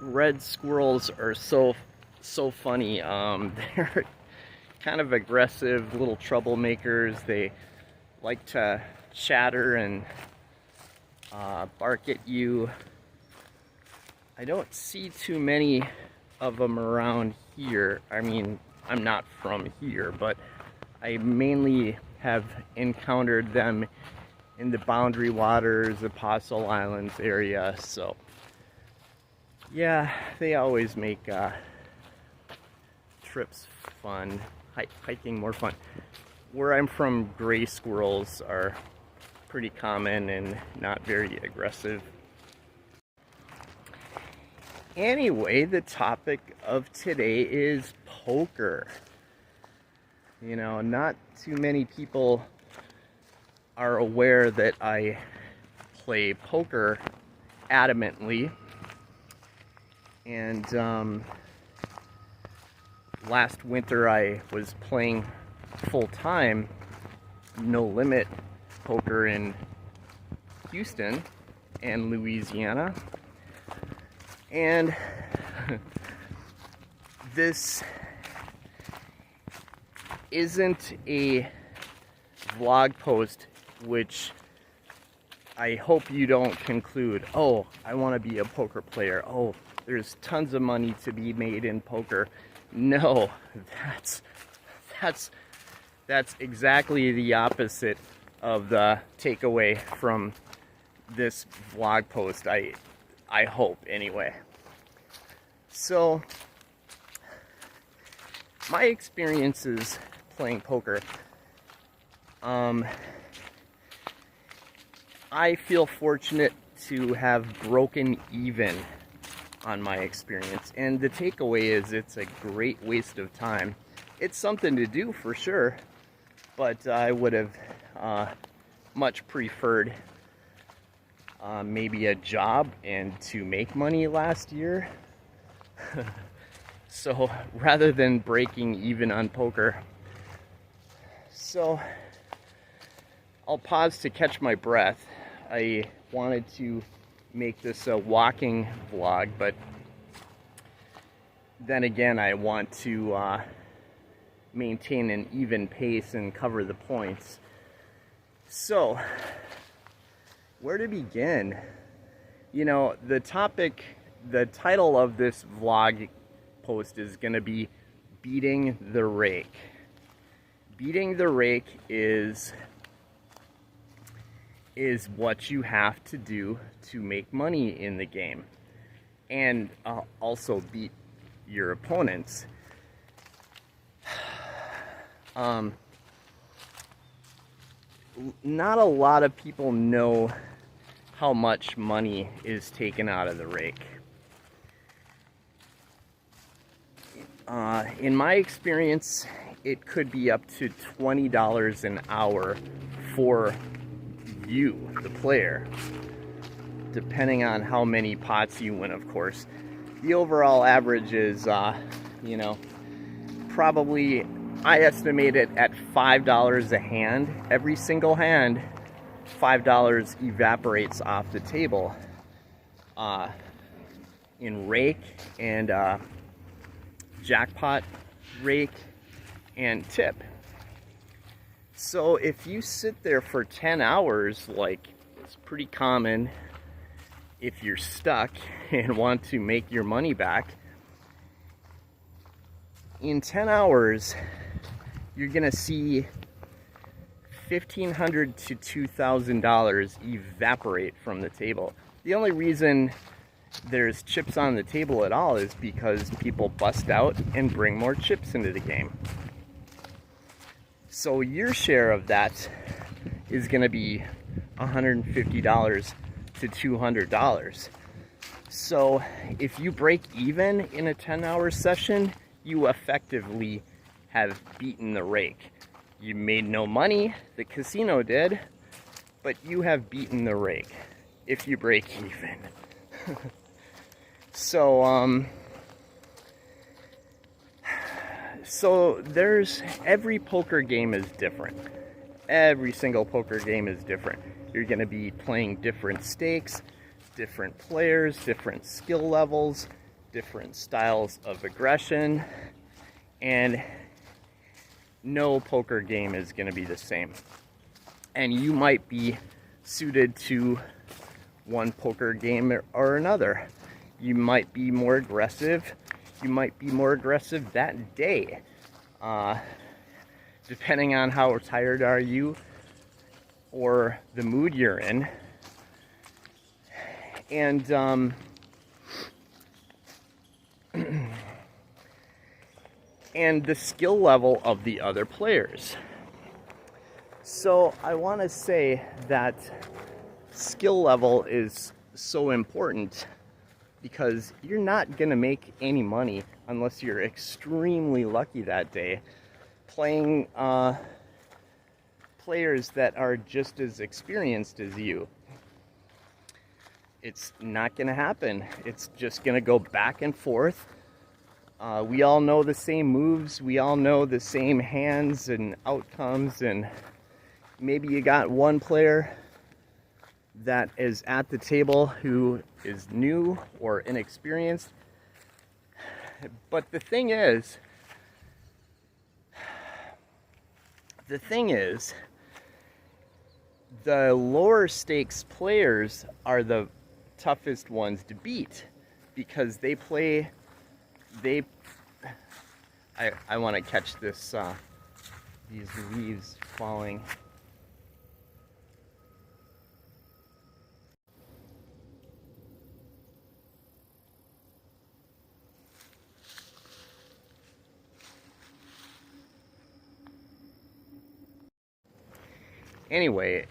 red squirrels are so funny. They're kind of aggressive little troublemakers. They like to chatter and bark at you. I don't see too many of them around here. I mean, I'm not from here, but I mainly have encountered them in the Boundary Waters, Apostle Islands area. So yeah, they always make trips fun, hiking more fun. Where I'm from, gray squirrels are pretty common and not very aggressive. Anyway, the topic of today is poker. You know, not too many people are aware that I play poker adamantly. And last winter I was playing full-time no limit poker in Houston and Louisiana. And this isn't a vlog post which I hope you don't conclude, oh, I want to be a poker player. Oh, there's tons of money to be made in poker. No, that's exactly the opposite of the takeaway from this vlog post. I hope, anyway. So, my experiences playing poker, I feel fortunate to have broken even on my experience. And the takeaway is it's a great waste of time. It's something to do for sure, but I would have much preferred maybe a job and to make money last year. So rather than breaking even on poker. So I'll pause to catch my breath. I wanted to make this a walking vlog, but then again I want to maintain an even pace and cover the points. So where to begin? You know, the title of this vlog post is going to be Beating the Rake. Beating the rake is what you have to do to make money in the game, and also beat your opponents. Not a lot of people know how much money is taken out of the rake. In my experience, it could be up to $20 an hour for you, the player, depending on how many pots you win, of course. The overall average is, you know, probably, I estimate it at $5 a hand. Every single hand, $5 evaporates off the table in rake and jackpot, rake, and tip. So if you sit there for 10 hours, like it's pretty common if you're stuck and want to make your money back, in 10 hours, you're gonna see $1,500 to $2,000 evaporate from the table. The only reason there's chips on the table at all is because people bust out and bring more chips into the game. So your share of that is gonna be $150 to $200. So if you break even in a 10-hour session, you effectively have beaten the rake. You made no money, the casino did, but you have beaten the rake if you break even. So there's, every poker game is different. Every single poker game is different. You're gonna be playing different stakes, different players, different skill levels, different styles of aggression, and no poker game is going to be the same. And you might be suited to one poker game or another. You might be more aggressive. You might be more aggressive that day. Depending on how tired are you or the mood you're in. And and the skill level of the other players. So I want to say that skill level is so important, because you're not going to make any money unless you're extremely lucky that day playing players that are just as experienced as you. It's not going to happen. It's just going to go back and forth. We all know the same moves. We all know the same hands and outcomes. And maybe you got one player that is at the table who is new or inexperienced. But the thing is, the lower stakes players are the toughest ones to beat, because they I want to catch this these leaves falling. Anyway,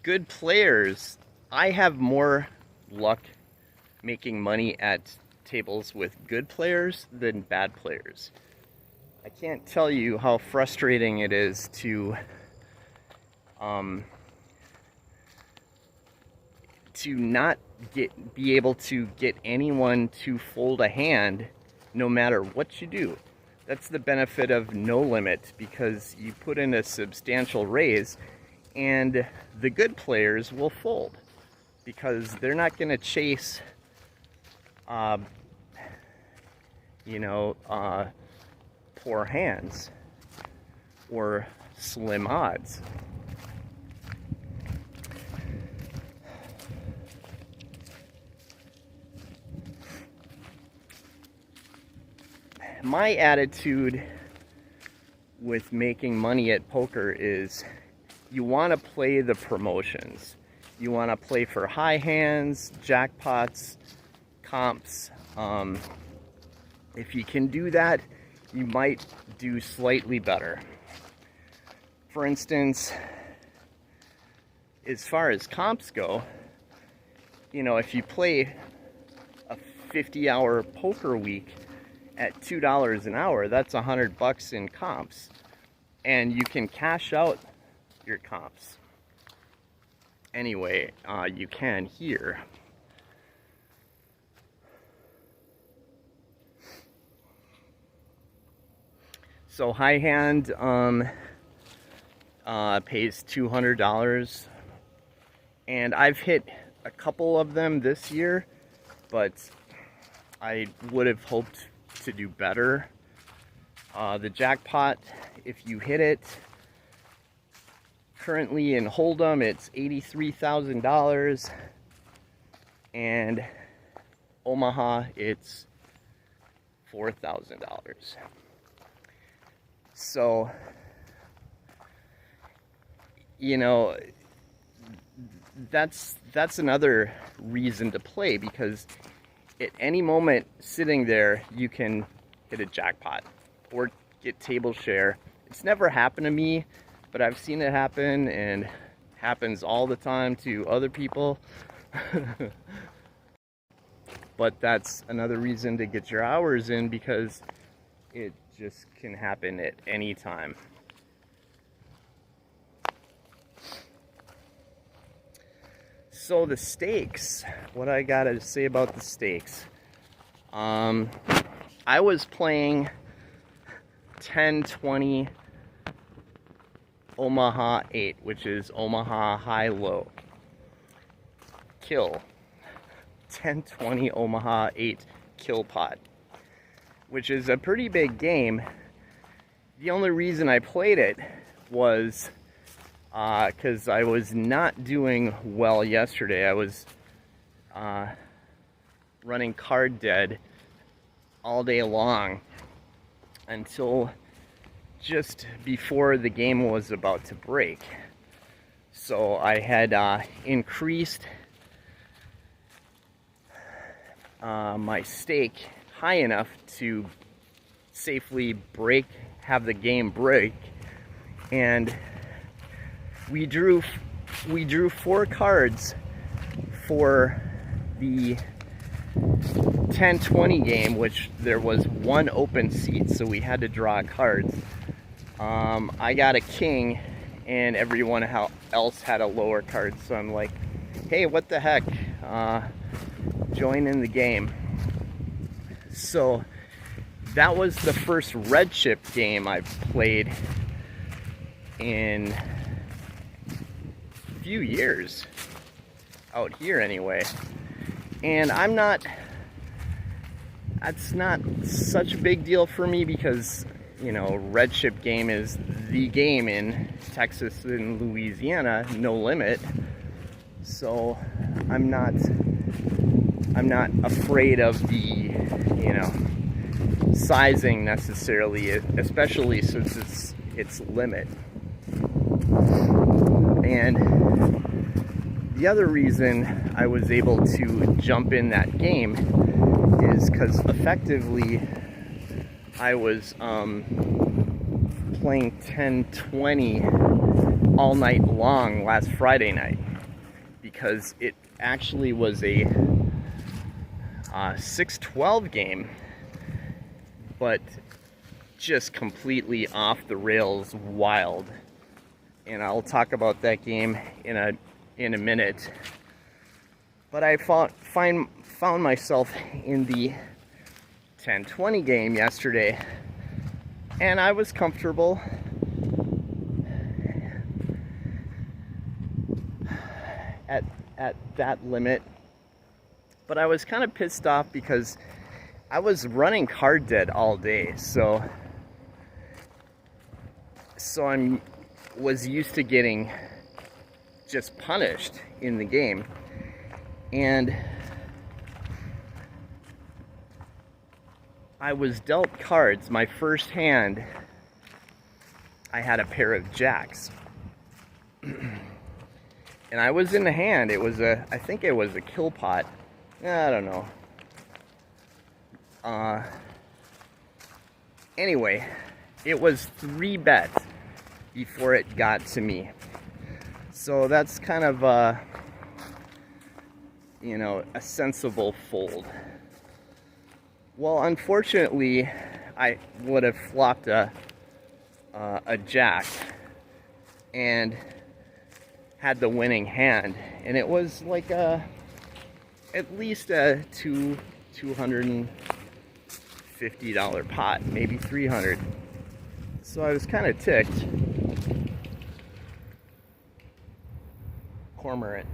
good players, I have more luck making money at tables with good players than bad players. I can't tell you how frustrating it is to not be able to get anyone to fold a hand no matter what you do. That's the benefit of no limit, because you put in a substantial raise and the good players will fold, because they're not going to chase poor hands or slim odds. My attitude with making money at poker is, you want to play the promotions. You want to play for high hands, jackpots, comps. If you can do that, you might do slightly better. For instance, as far as comps go, if you play a 50-hour poker week at $2 an hour, that's $100 in comps, and you can cash out your comps. Anyway, you can here. So high hand pays $200, and I've hit a couple of them this year, but I would have hoped to do better. The jackpot, if you hit it, currently in Hold'em it's $83,000, and Omaha it's $4,000. So, that's another reason to play, because at any moment sitting there you can hit a jackpot or get table share. It's never happened to me, but I've seen it happen, and happens all the time to other people. But that's another reason to get your hours in, because it just can happen at any time. So the stakes, what I gotta say about the stakes. I was playing 10-20 Omaha 8, which is Omaha high-low. Kill. 1020 Omaha 8 kill pot, which is a pretty big game. The only reason I played it was because I was not doing well yesterday. I was running card dead all day long until just before the game was about to break. So I had increased my stake high enough to safely have the game break, and we drew 4 cards for the 10-20 game, which there was 1 open seat, so we had to draw cards. I got a king, and everyone else had a lower card, so I'm like, hey, what the heck, join in the game. So that was the first red chip game I've played in a few years, out here anyway. And that's not such a big deal for me because, you know, red chip game is the game in Texas and Louisiana, no limit. So I'm not afraid of the, you know, sizing necessarily, especially since it's limit. And the other reason I was able to jump in that game is because effectively I was playing 10-20 all night long last Friday night, because it actually was a 6-12 game, but just completely off the rails wild. And I'll talk about that game in a minute. But I found myself in the 10-20 game yesterday, and I was comfortable. At that limit, but I was kind of pissed off because I was running card dead all day, so I was used to getting just punished in the game. And I was dealt cards. My first hand, I had a pair of jacks. And I was in the hand. It was I think it was a kill pot. I don't know. Anyway, it was 3 bets before it got to me. So that's kind of you know, a sensible fold. Well, unfortunately, I would have flopped a jack and had the winning hand, and it was like at least a $250 pot, maybe $300. So I was kind of ticked. Cormorant.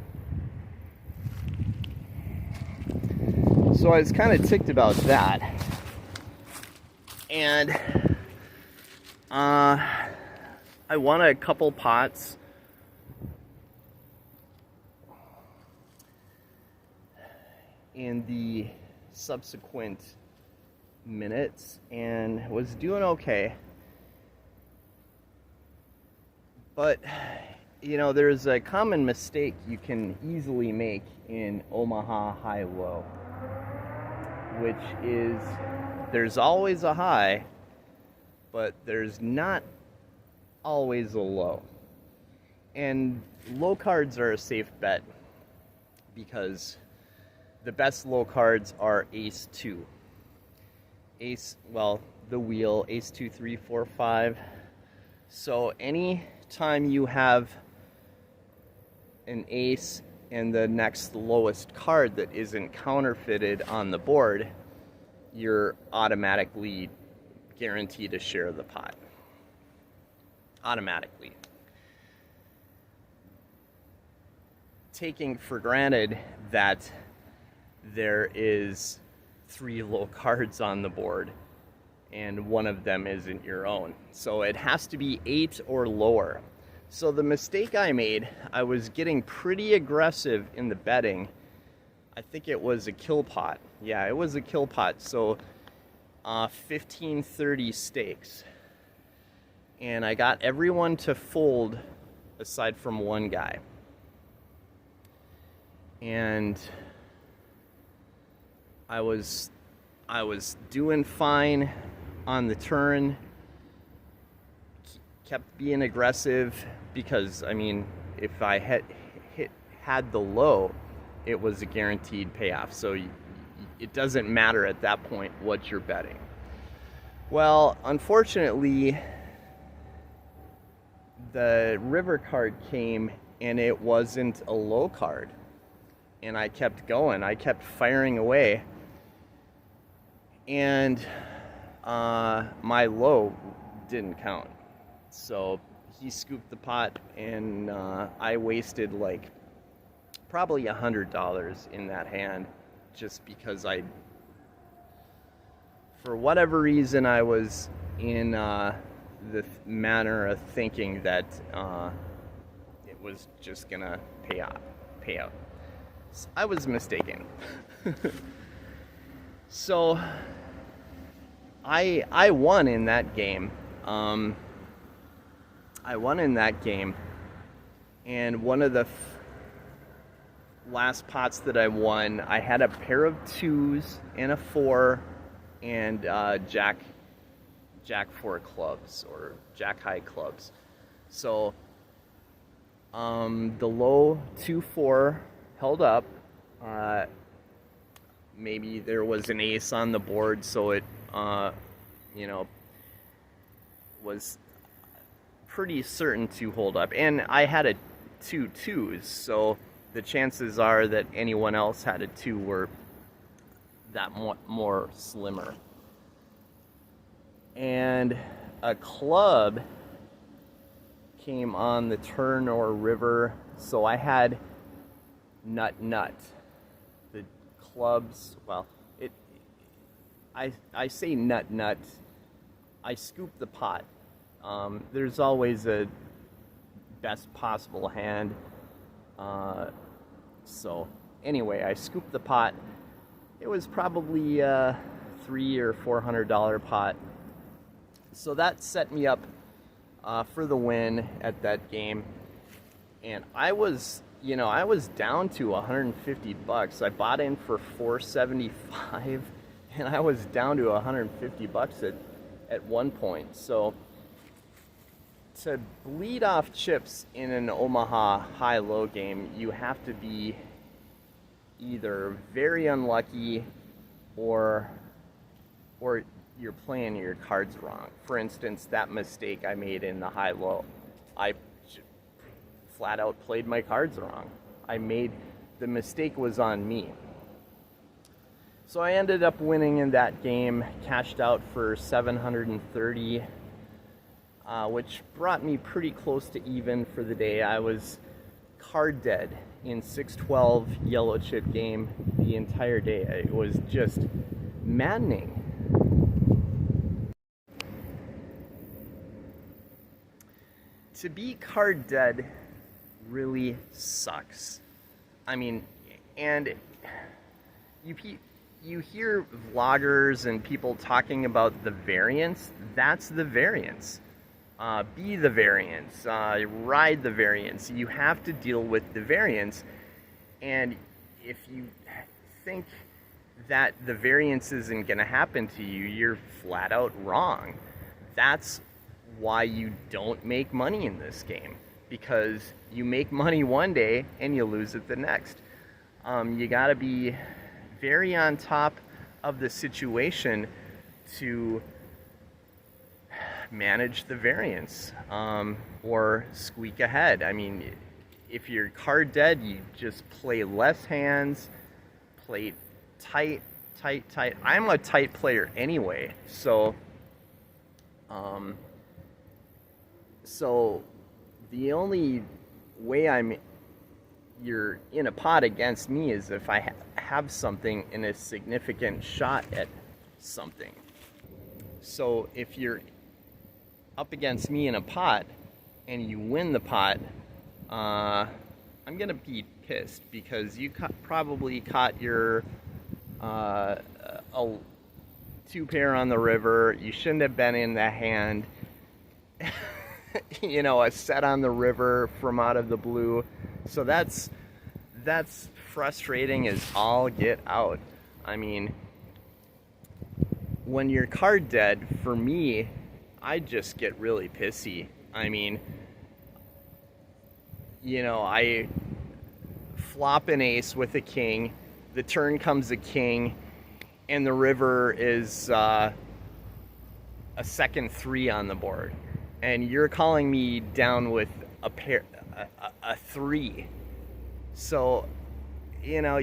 So I was kind of ticked about that, and I won a couple pots. In the subsequent minutes, and was doing okay. But, you know, there's a common mistake you can easily make in Omaha high-low, which is there's always a high, but there's not always a low. And low cards are a safe bet because the best low cards are ace 2. Ace, well, the wheel, ace 2, 3, 4, 5. So any time you have an ace and the next lowest card that isn't counterfeited on the board, you're automatically guaranteed a share of the pot. Automatically. Taking for granted that there is 3 low cards on the board, and one of them isn't your own. So it has to be 8 or lower. So the mistake I made, I was getting pretty aggressive in the betting. I think it was a kill pot. Yeah, it was a kill pot. So 15-30 stakes. And I got everyone to fold aside from one guy. And I was doing fine on the turn, kept being aggressive because, I mean, if I had the low, it was a guaranteed payoff. So it doesn't matter at that point what you're betting. Well, unfortunately, the river card came and it wasn't a low card. And I kept going. I kept firing away. And my low didn't count. So he scooped the pot, and I wasted like probably $100 in that hand, just because for whatever reason, I was in the manner of thinking that it was just gonna pay out. So I was mistaken. So I won in that game. And one of the last pots that I won, I had a pair of 2s and a 4 and Jack 4 clubs, or Jack high clubs. So the low 2-4 held up. Maybe there was an ace on the board, so it was pretty certain to hold up. And I had a 2 2s, so the chances are that anyone else had a 2 were that more slimmer. And a club came on the turn or river, so I had nut. The clubs, well, I say nut. I scooped the pot. There's always a best possible hand. So anyway, I scooped the pot. It was probably a $300 or $400 pot. So that set me up for the win at that game. And I was down to $150. I bought in for $475, and I was down to $150 at one point. So to bleed off chips in an Omaha high-low game, you have to be either very unlucky or you're playing your cards wrong. For instance, that mistake I made in the high-low, I flat out played my cards wrong. The mistake was on me. So I ended up winning in that game, cashed out for $730, which brought me pretty close to even for the day. I was card dead in 6-12 yellow chip game the entire day. It was just maddening. To be card dead really sucks. I mean, and you hear vloggers and people talking about the variance. That's the variance. Be the variance. Ride the variance. You have to deal with the variance. And if you think that the variance isn't going to happen to you, you're flat out wrong. That's why you don't make money in this game, because you make money one day and you lose it the next. You got to be very on top of the situation to manage the variance, or squeak ahead. I mean, if you're card dead, you just play less hands, play tight. I'm a tight player anyway, so the only way you're in a pot against me is if I have something and a significant shot at something. So if you're up against me in a pot and you win the pot, I'm gonna be pissed because you probably caught your a 2-pair on the river. You shouldn't have been in the hand. You know, a set on the river from out of the blue. So that's frustrating as all get out. I mean, when you're card dead, for me, I just get really pissy. I mean, you know, I flop an ace with a king, the turn comes a king, and the river is a second 3 on the board. And you're calling me down with a 3. So, you know,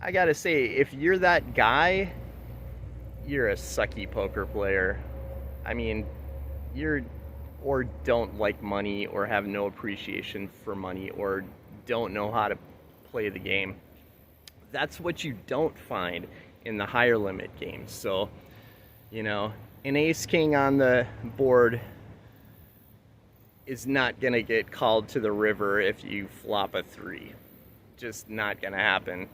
I gotta say, if you're that guy, you're a sucky poker player. I mean, or don't like money, or have no appreciation for money, or don't know how to play the game. That's what you don't find in the higher limit games. So, you know, an ace king on the board is not gonna get called to the river if you flop a 3. Just not gonna happen.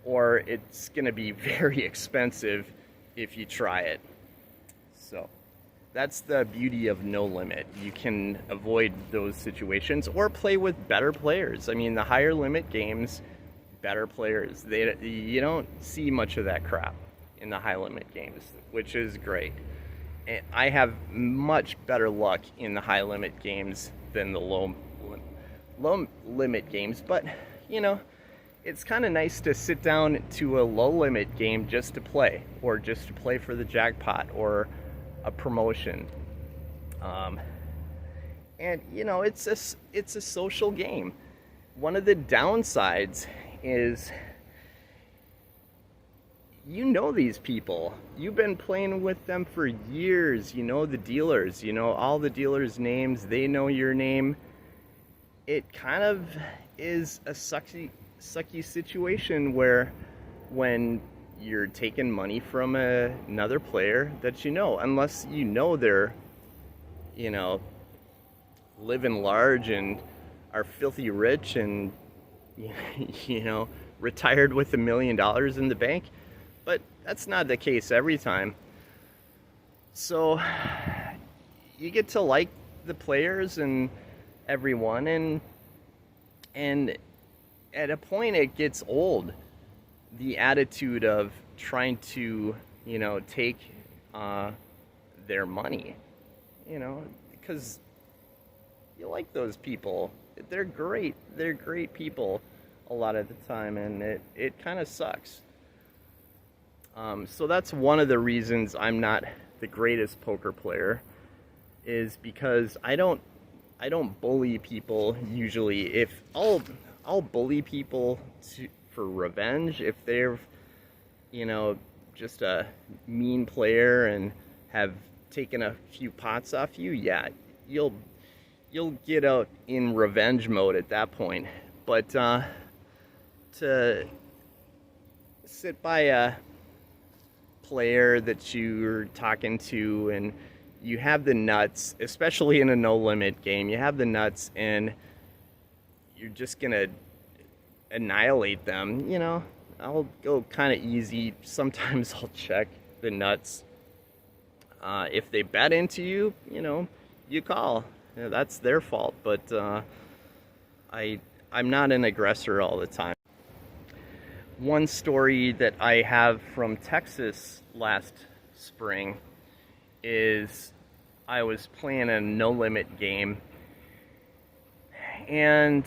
Or it's gonna be very expensive if you try it. So that's the beauty of no limit. You can avoid those situations or play with better players. I mean, the higher limit games, better players. You don't see much of that crap in the high limit games, which is great. And I have much better luck in the high limit games than the low limit games. But, you know, it's kind of nice to sit down to a low limit game just to play, or just to play for the jackpot or a promotion. And you know, it's a social game. One of the downsides is, you know, these people, you've been playing with them for years. You know the dealers, you know all the dealers' names, they know your name. It kind of is a sucky situation where when you're taking money from another player that you know, unless you know they're, you know, living large and are filthy rich and, you know, retired with $1 million in the bank. But that's not the case every time. So you get to like the players and everyone, and at a point it gets old, the attitude of trying to, you know, take their money, you know, because you like those people. They're great people a lot of the time, and it kind of sucks. So that's one of the reasons I'm not the greatest poker player, is because I don't bully people usually. If I'll bully people for revenge if they're, you know, just a mean player and have taken a few pots off you. Yeah, you'll get out in revenge mode at that point. But to sit by a player that you're talking to and you have the nuts, especially in a no limit game, you have the nuts and you're just gonna annihilate them, you know, I'll go kind of easy. Sometimes I'll check the nuts. If they bet into you, you know, you call. You know, that's their fault. But I'm not an aggressor all the time. One story that I have from Texas last spring is I was playing a no limit game, and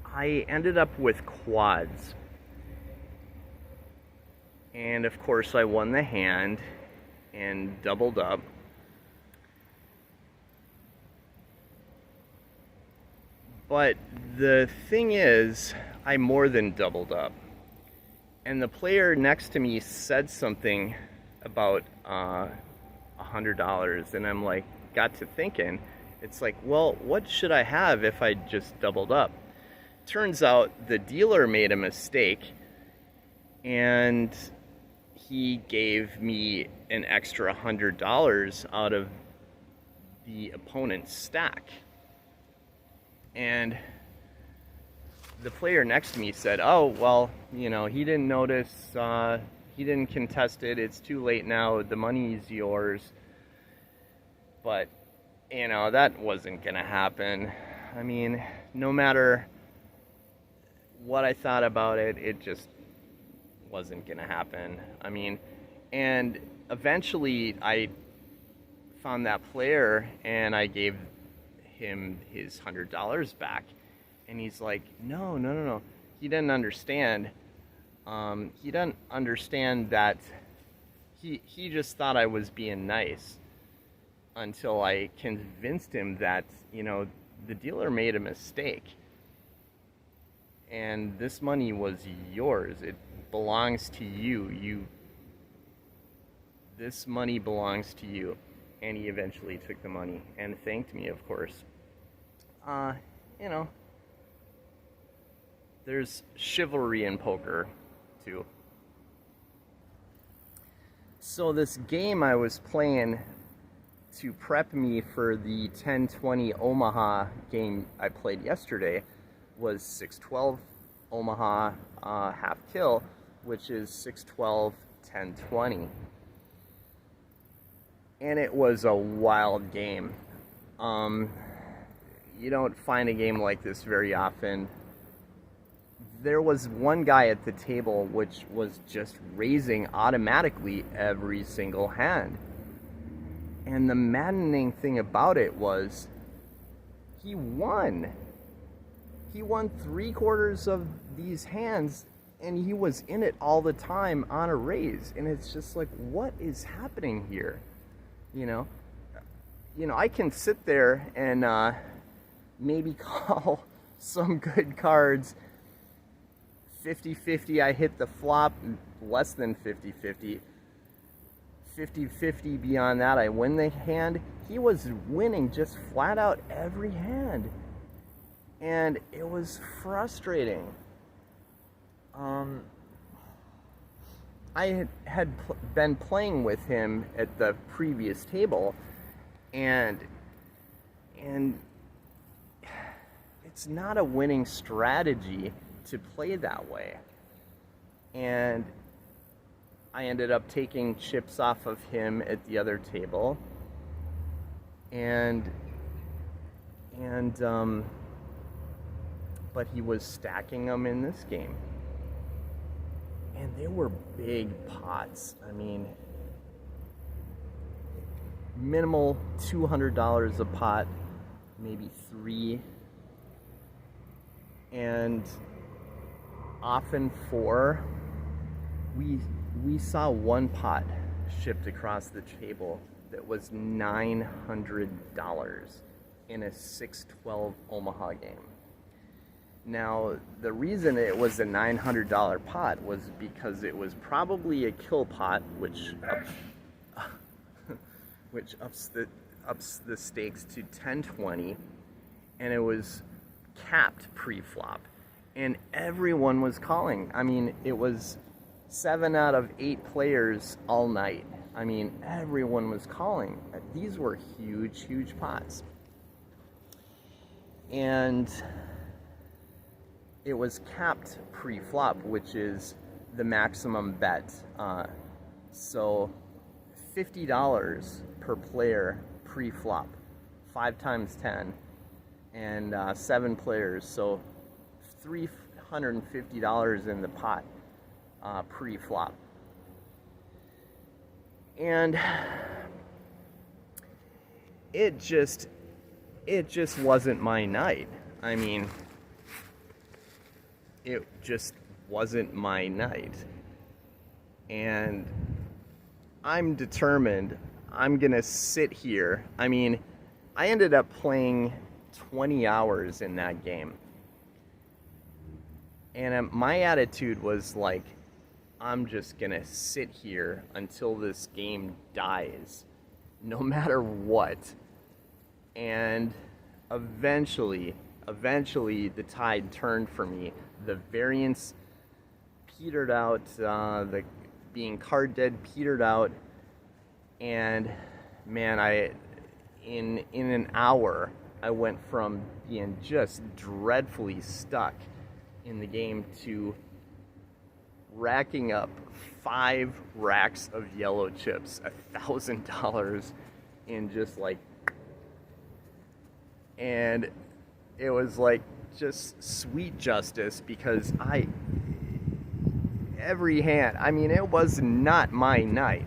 I ended up with quads. And of course I won the hand and doubled up. But the thing is, I more than doubled up. And the player next to me said something about $100, and I'm like, got to thinking, It's like, well, what should I have if I just doubled up? Turns out the dealer made a mistake, and he gave me an extra $100 out of the opponent's stack. And the player next to me said, oh, well, you know, he didn't notice, he didn't contest it, it's too late now, the money's yours. But, you know, that wasn't gonna happen. I mean, no matter what I thought about it, it just wasn't gonna happen. I mean, and eventually I found that player and I gave him his $100 back, and he's like, no, he didn't understand. He didn't understand that he just thought I was being nice, until I convinced him that, you know, the dealer made a mistake and this money was yours. It belongs to you. This money belongs to you. And he eventually took the money and thanked me, of course. You know, there's chivalry in poker, too. So this game I was playing to prep me for the 10-20 Omaha game I played yesterday was 6-12 Omaha half kill, which is 6-12, 10-20. And it was a wild game. You don't find a game like this very often. There was one guy at the table which was just raising automatically every single hand. And the maddening thing about it was he won. He won 3/4 of these hands, and he was in it all the time on a raise. And it's just like, what is happening here? You know, I can sit there and maybe call some good cards 50-50. I hit the flop, less than 50-50. 50-50 beyond that, I win the hand. He was winning just flat out every hand. And it was frustrating. I had been playing with him at the previous table, and it's not a winning strategy to play that way. And I ended up taking chips off of him at the other table, but he was stacking them in this game. And they were big pots. I mean, minimal $200 a pot, maybe $3, and often $4. We saw one pot shipped across the table that was $900 in a 6-12 Omaha game. Now, the reason it was a $900 pot was because it was probably a kill pot, which ups the stakes to 10-20, and it was capped pre-flop, and everyone was calling. I mean, it was 7 out of 8 players all night. I mean, everyone was calling. These were huge pots. And it was capped pre-flop, which is the maximum bet. So $50 per player pre-flop, 5 times 10, and 7 players, so $350 in the pot pre-flop. And it just wasn't my night. I mean, it just wasn't my night. And I'm determined. I'm gonna sit here. I mean, I ended up playing 20 hours in that game. And my attitude was like, I'm just gonna sit here until this game dies, no matter what. And eventually the tide turned for me. The variance petered out, the being card dead petered out, and man, in an hour I went from being just dreadfully stuck in the game to racking up 5 racks of yellow chips, $1,000 in just like, and it was like just sweet justice, because every hand, I mean, it was not my night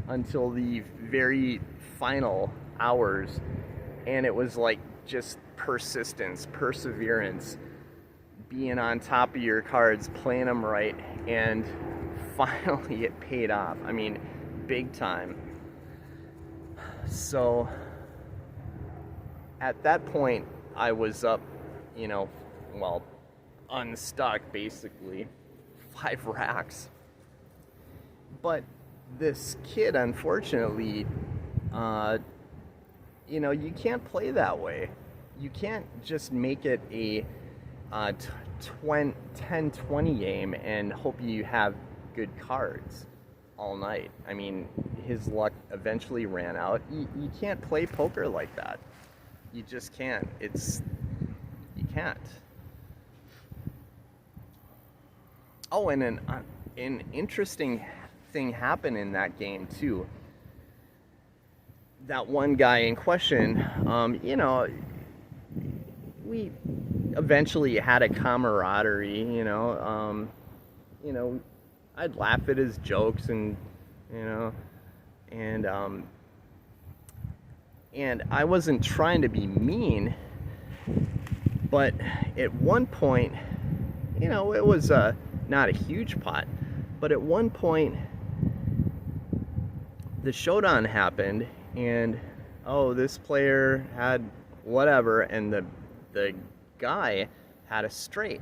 until the very final hours, and it was like just persistence, perseverance, being on top of your cards, playing them right, and finally it paid off. I mean, big time. So at that point, I was up, unstuck basically, 5 racks. But this kid, unfortunately, you can't play that way. You can't just make it a 10-20 game and hope you have good cards all night. I mean, his luck eventually ran out. You can't play poker like that. You just can't. You can't. Oh, and an interesting thing happened in that game too. That one guy in question, we eventually had a camaraderie, I'd laugh at his jokes and I wasn't trying to be mean, but at one point, it was not a huge pot, but at one point the showdown happened, and this player had whatever, and the guy had a straight,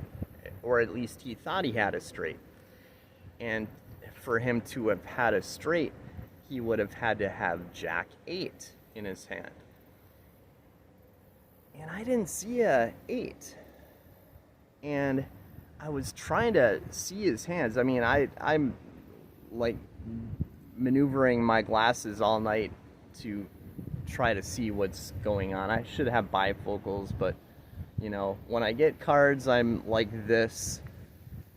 or at least he thought he had a straight. And for him to have had a straight, he would have had to have Jack 8 in his hand. And I didn't see a 8. And I was trying to see his hands. I mean, I'm like maneuvering my glasses all night to try to see what's going on. I should have bifocals, but when I get cards, I'm like this,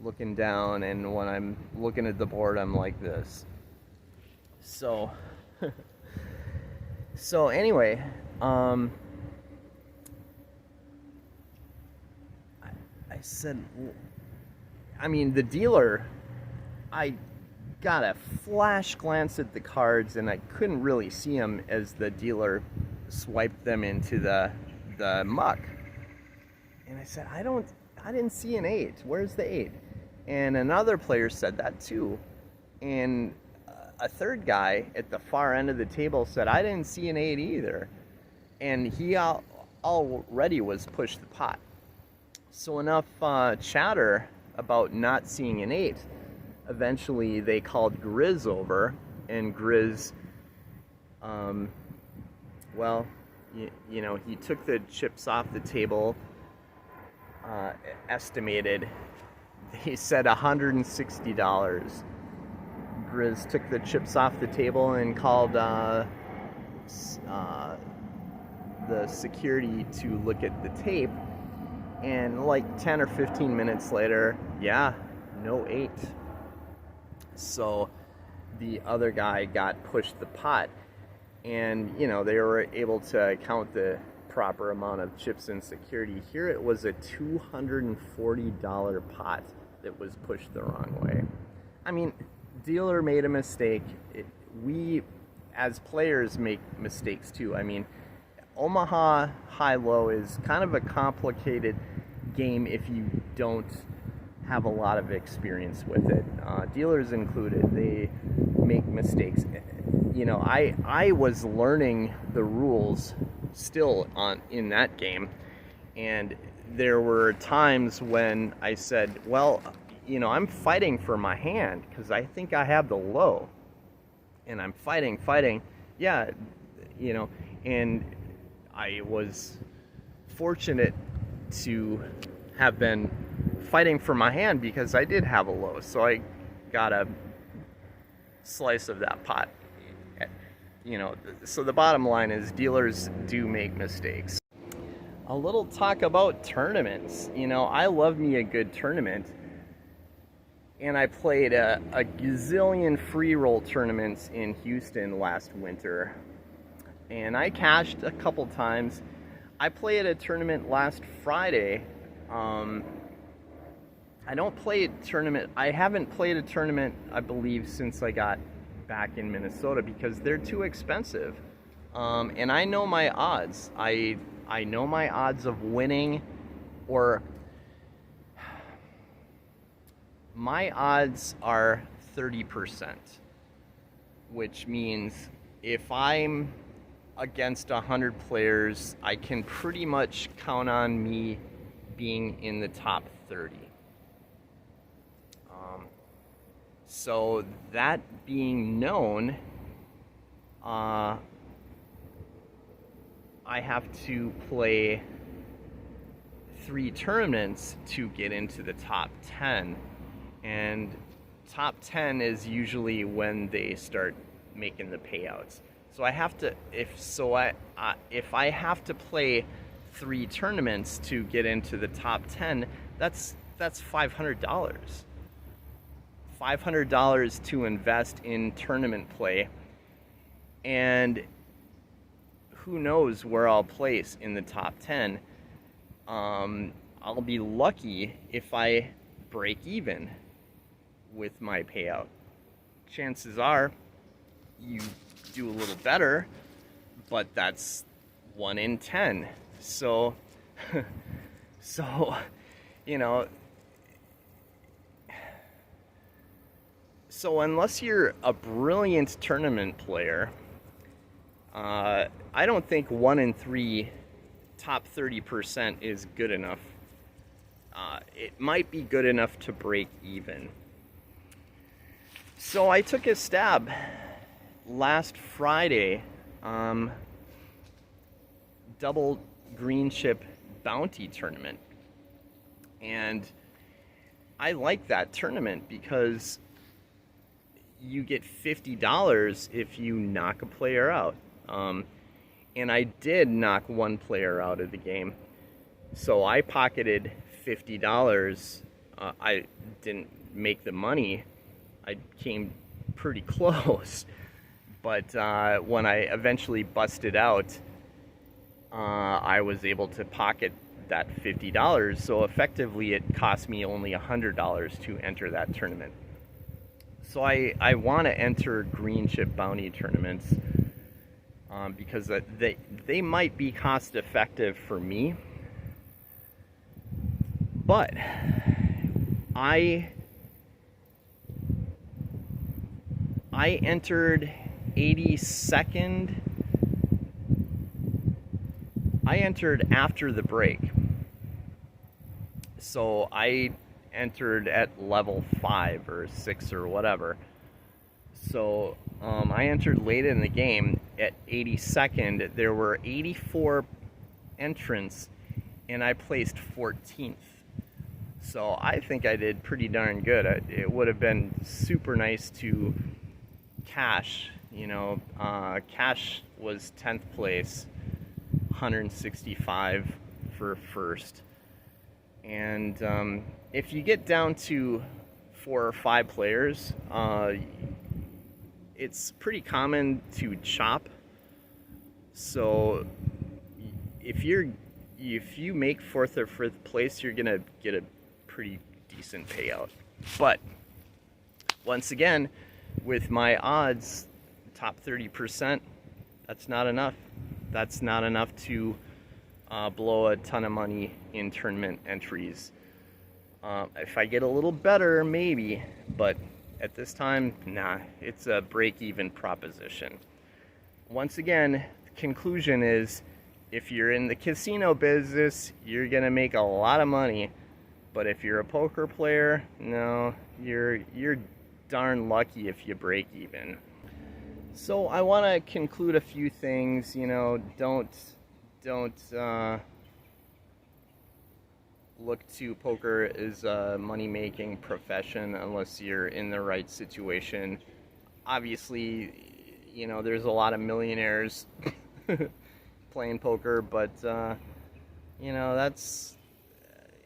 looking down, and when I'm looking at the board, I'm like this. So anyway, I said, I mean, the dealer, I got a flash glance at the cards, and I couldn't really see him as the dealer swiped them into the muck. And I said, I didn't see an 8. Where's the 8? And another player said that too. And a third guy at the far end of the table said, I didn't see an 8 either. And he already was pushed the pot. So enough chatter about not seeing an 8. Eventually they called Grizz over, and Grizz, he took the chips off the table, estimated, he said $160. Grizz took the chips off the table and called the security to look at the tape, and like 10 or 15 minutes later, no 8. So the other guy got pushed the pot, and they were able to count the proper amount of chips in security. Here it was a $240 pot that was pushed the wrong way. I mean, dealer made a mistake. We as players make mistakes too. I mean, Omaha high-low is kind of a complicated game if you don't have a lot of experience with it. Dealers included, they make mistakes. I was learning the rules still in that game, and there were times when I said, well, I'm fighting for my hand because I think I have the low, and I'm fighting, and I was fortunate to have been fighting for my hand because I did have a low, so I got a slice of that pot. You know, so the bottom line is dealers do make mistakes. A little talk about tournaments. You know, I love me a good tournament, and I played a gazillion free roll tournaments in Houston last winter, and I cashed a couple times. I played a tournament last Friday. I haven't played a tournament, I believe, since I got back in Minnesota because they're too expensive. And I know my odds. I know my odds of winning, or my odds are 30%, which means if I'm against 100 players, I can pretty much count on me being in the top 30. So that being known, I have to play 3 tournaments to get into the top 10, and top 10 is usually when they start making the payouts. So I have to, if I have to play 3 tournaments to get into the top 10, that's $500. $500 to invest in tournament play, and who knows where I'll place in the top 10. I'll be lucky if I break even with my payout. Chances are you do a little better, but that's 1 in 10. So, you know, so unless you're a brilliant tournament player, I don't think 1 in 3 top 30% is good enough. It might be good enough to break even. So I took a stab last Friday, double green chip bounty tournament. And I like that tournament because you get $50 if you knock a player out. And I did knock 1 player out of the game. So I pocketed $50. I didn't make the money. I came pretty close. But when I eventually busted out, I was able to pocket that $50. So effectively it cost me only $100 to enter that tournament. So I want to enter green chip bounty tournaments because they might be cost effective for me. But I entered 82nd. I entered after the break. So I entered at level 5 or 6 or whatever. So I entered late in the game at 82nd. There were 84 entrants and I placed 14th. So I think I did pretty darn good. It would have been super nice to cash. You know, cash was 10th place, 165 for first. And if you get down to 4 or 5 players, it's pretty common to chop. So if you make 4th or 5th place, you're gonna get a pretty decent payout. But once again, with my odds, top 30%, that's not enough. That's not enough to blow a ton of money in tournament entries. If I get a little better, maybe, but at this time, nah, it's a break-even proposition. Once again, the conclusion is, if you're in the casino business, you're gonna make a lot of money. But if you're a poker player, no, you're darn lucky if you break even. So I want to conclude a few things. You know, don't don't look to poker as a money-making profession unless you're in the right situation. Obviously, you know, there's a lot of millionaires playing poker, but you know,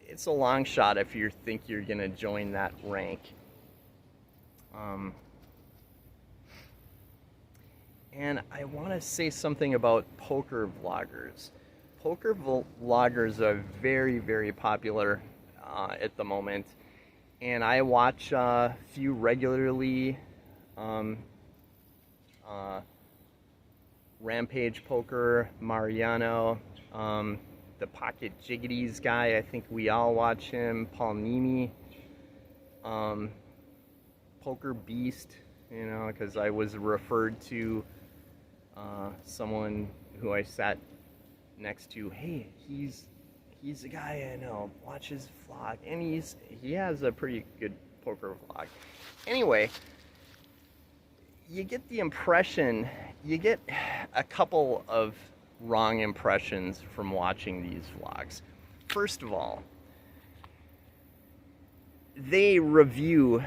it's a long shot if you think you're gonna join that rank. And I want to say something about poker vloggers. Poker vloggers are very, very popular at the moment, and I watch a few regularly. Rampage Poker, Mariano, the Pocket Jiggities guy, I think we all watch him, Paul Nimi, Poker Beast, you know, because I was referred to someone who I sat next to. Hey, he's the guy I know. Watch his vlog, and he has a pretty good poker vlog. Anyway, you get the impression, you get a couple of wrong impressions from watching these vlogs. First of all, they review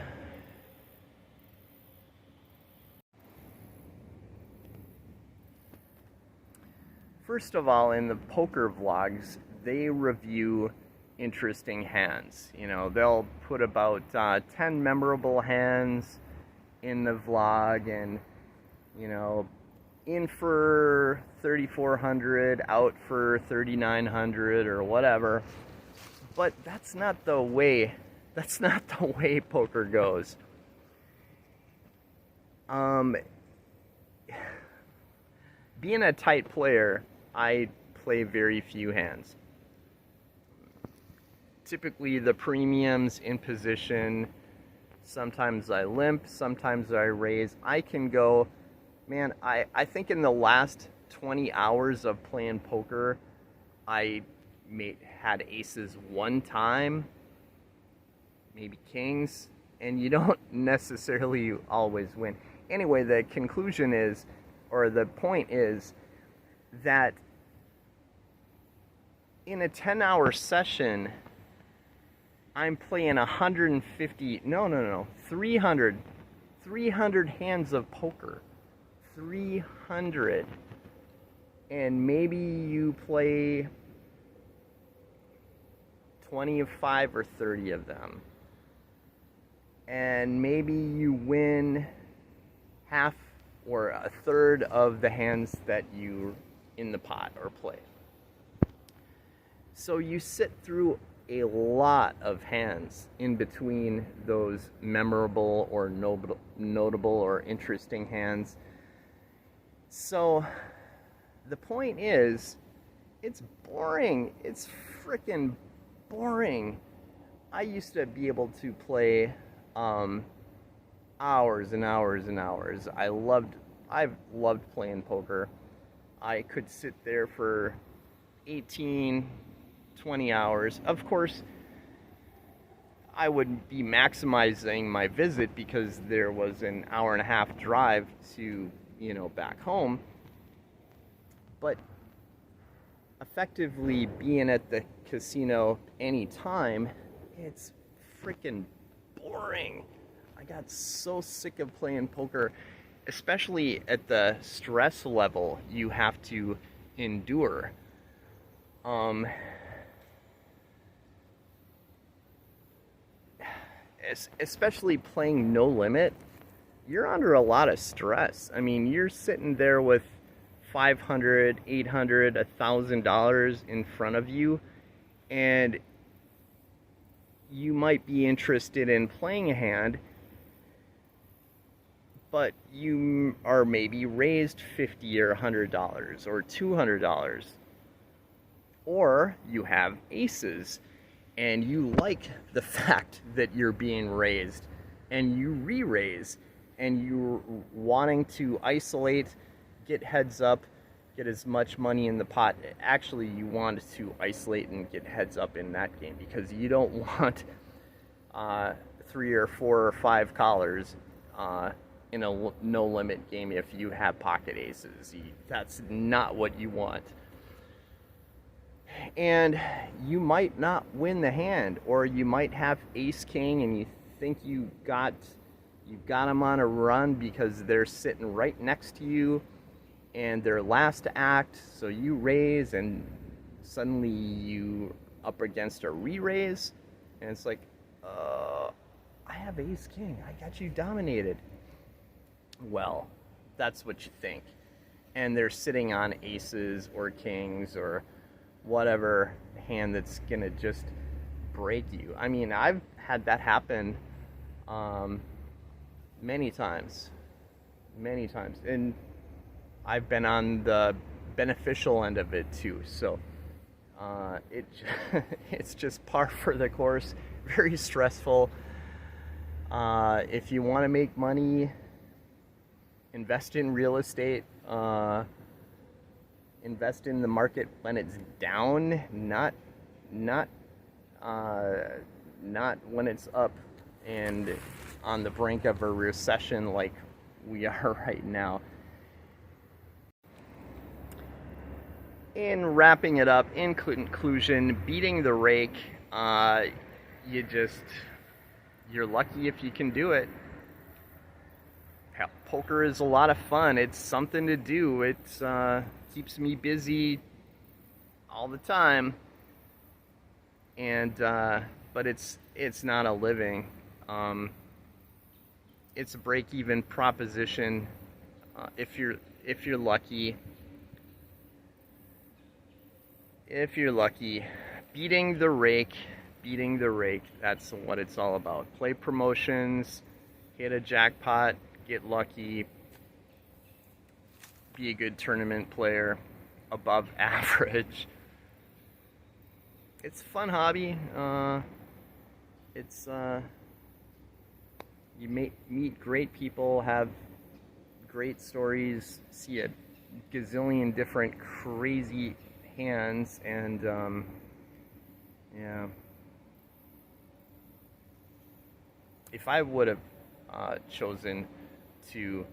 in the poker vlogs, they review interesting hands. You know, they'll put about 10 memorable hands in the vlog, and, you know, in for 3,400, out for 3,900 or whatever. But that's not the way poker goes. Being a tight player, I play very few hands. Typically the premiums in position, sometimes I limp, sometimes I raise. I can go, man, I think in the last 20 hours of playing poker, I had aces one time, maybe kings, and you don't necessarily always win. Anyway, the conclusion is, or the point is, that in a 10-hour session, I'm playing 300 hands of poker. 300. And maybe you play 25 or 30 of them. And maybe you win half or a third of the hands that you in the pot or play. So you sit through a lot of hands in between those memorable or notable or interesting hands. So the point is, it's boring. It's freaking boring. I used to be able to play hours and hours and hours. I've loved playing poker. I could sit there for 18, 20 hours. Of course, I would be maximizing my visit because there was an hour and a half drive to, you know, back home. But effectively being at the casino anytime, it's freaking boring. I got so sick of playing poker, especially at the stress level you have to endure. Especially playing no limit, you're under a lot of stress. I mean, you're sitting there with $500, $800, $1,000 in front of you, and you might be interested in playing a hand, but you are maybe raised $50 or $100 or $200, or you have aces and you like the fact that you're being raised and you re-raise and you're wanting to isolate, get heads up, get as much money in the pot. Actually, you want to isolate and get heads up in that game because you don't want 3 or 4 or 5 callers in a no-limit game if you have pocket aces. That's not what you want. And you might not win the hand, or you might have ace king and you think you got them on a run because they're sitting right next to you and they're last to act, so you raise and suddenly you up against a re-raise and it's like, I have ace king, I got you dominated. Well, that's what you think. And they're sitting on aces or kings or whatever hand that's gonna just break you. I mean, I've had that happen many times, and I've been on the beneficial end of it too. So it's just par for the course. Very stressful. If you want to make money, invest in real estate. Invest in the market when it's down, not when it's up and on the brink of a recession like we are right now. In wrapping it up, in conclusion, beating the rake, you're lucky if you can do it. Hell, poker is a lot of fun. It's something to do. It's keeps me busy all the time, and but it's not a living. It's a break-even proposition if you're lucky. If you're lucky, beating the rake, that's what it's all about. Play promotions, hit a jackpot, get lucky, be a good tournament player, above average. It's a fun hobby. You meet great people, have great stories, see a gazillion different crazy hands, and yeah. If I would have chosen to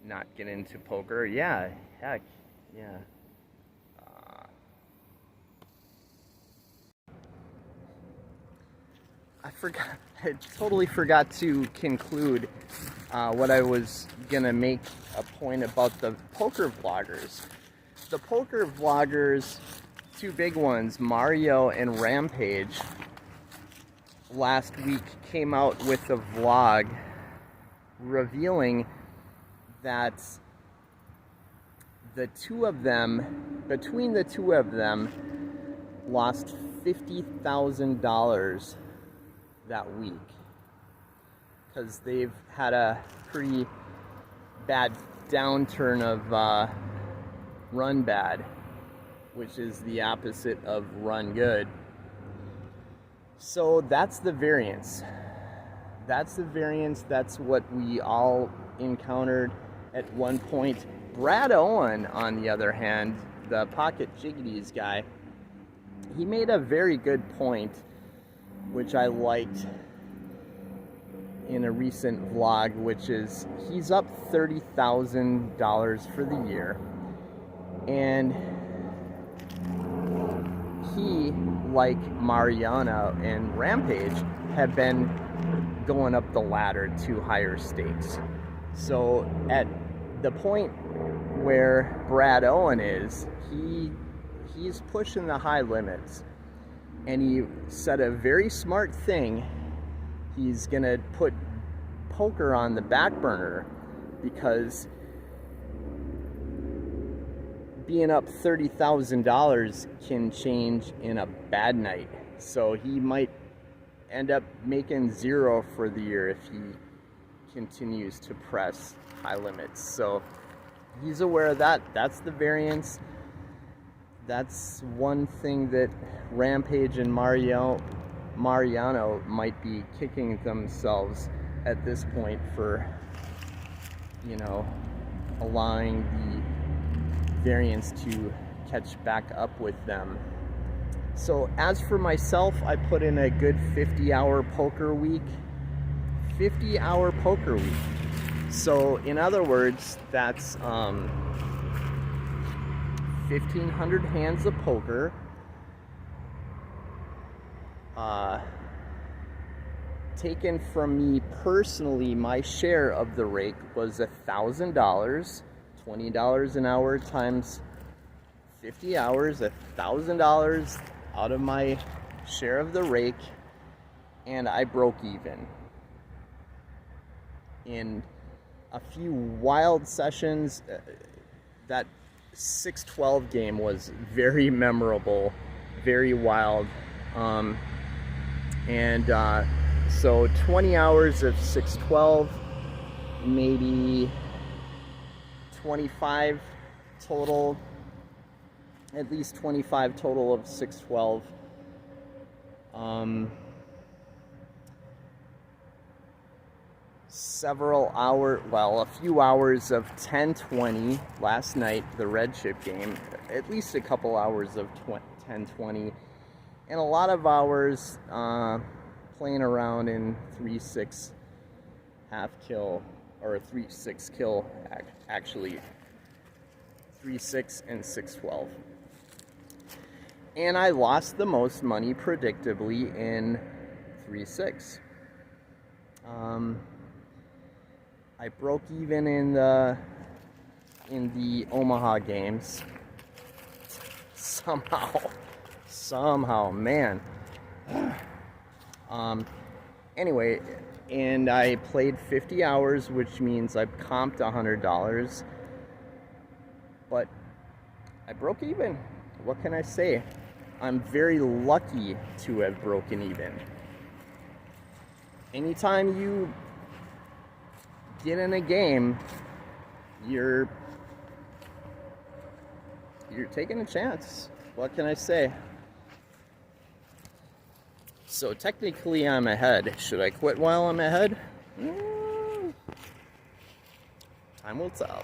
not get into poker, yeah, heck, yeah. I totally forgot to conclude what I was gonna make a point about the poker vloggers. The poker vloggers, two big ones, Mario and Rampage, last week came out with a vlog revealing that between the two of them, lost $50,000 that week because they've had a pretty bad downturn of run bad, which is the opposite of run good. So that's the variance. That's what we all encountered at one point. Brad Owen, on the other hand, the Pocket Jiggities guy, he made a very good point, which I liked in a recent vlog, which is he's up $30,000 for the year, and he, like Mariano and Rampage, have been going up the ladder to higher stakes. So at the point where Brad Owen is, he's pushing the high limits, and he said a very smart thing. He's gonna put poker on the back burner because being up $30,000 can change in a bad night. So he might end up making zero for the year if he continues to press high limits. So he's aware of that. That's the variance. That's one thing that Rampage and Mariano might be kicking themselves at this point for, allowing the variance to catch back up with them. So as for myself, I put in a good 50-hour poker week. 50-hour poker week. So in other words, that's 1,500 hands of poker taken from me personally, my share of the rake was $1,000, $20 an hour times 50 hours, $1,000 out of my share of the rake, and I broke even. In a few wild sessions, that 6-12 game was very memorable, very wild, so 20 hours of 6-12, maybe 25 total, at least 25 total of 6-12. Several hours, well, a few hours of 10-20 last night, the red chip game, at least a couple hours of 10-20, and a lot of hours playing around in 3-6 half kill, or 3-6 kill, actually 3-6 and 6-12. And I lost the most money predictably in 3-6. I broke even in the Omaha games somehow, man. Anyway, and I played 50 hours, which means I comped $100, but I broke even. What can I say? I'm very lucky to have broken even. Anytime you get in a game, you're taking a chance. What can I say? So technically I'm ahead. Should I quit while I'm ahead? Time will tell.